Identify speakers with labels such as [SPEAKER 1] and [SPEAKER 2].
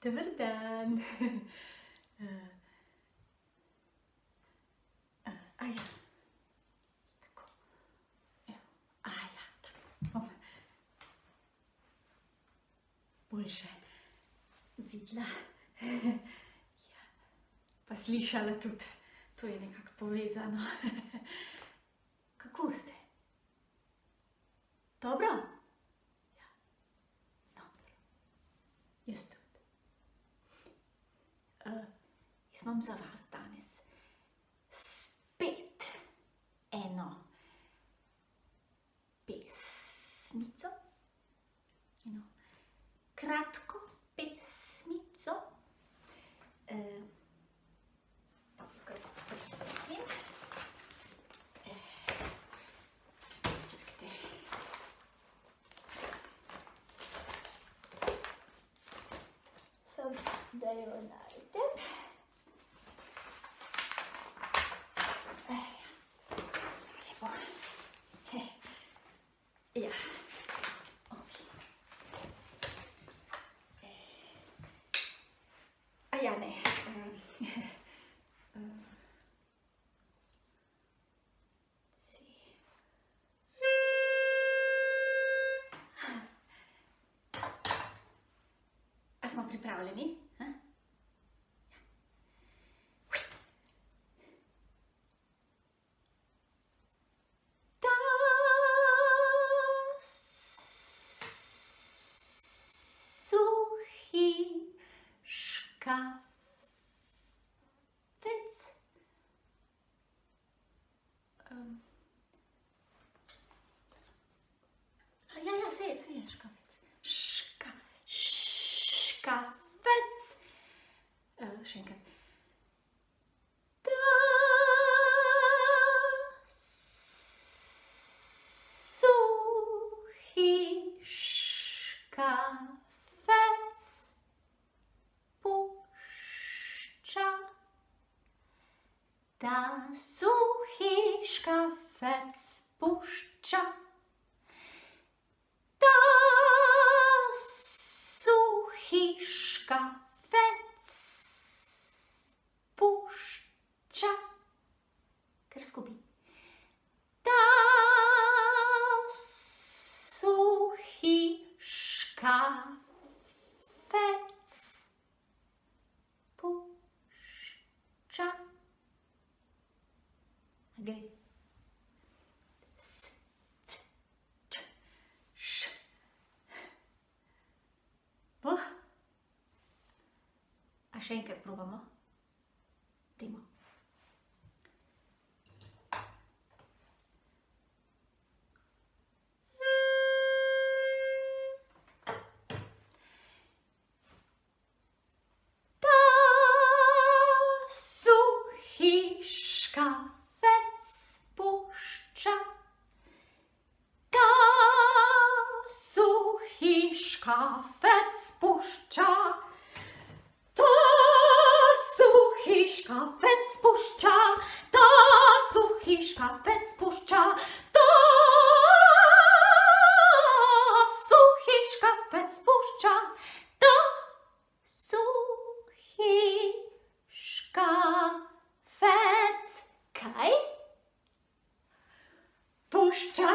[SPEAKER 1] Dobar dan. A ja. Tako. Evo. A ja. Tako. Boljše videla. Ja. Pa slišala tudi. To je nekako povezano. Kako ste? Dobro? Ja. Dobro. Jaz tudi. Jaz imam za vas danes spet eno pesmico, eno kratko pesmico. Pa kar predstavim. Čakajte. Samo da jo najdem. Lepo. Ja. A ja, ne. A smo pripravljeni? Škafec. Ja, saj je škafec. Škafec. Še enkrat. Suhi škafec pušča. Da suhi škafec pušča. Da suhi škafec pušča. Kar skupaj. Da suhi škafec pušča. Gre. S, c, č, š. A še enkrat probamo? Dajmo. Da suhi škafec pušča. Da suhi škafec pušča. Da suhi škafec pušča. Da suhi škafec pušča. Da suhi škafec pušča. Da suhi škafec kaj? Pušča.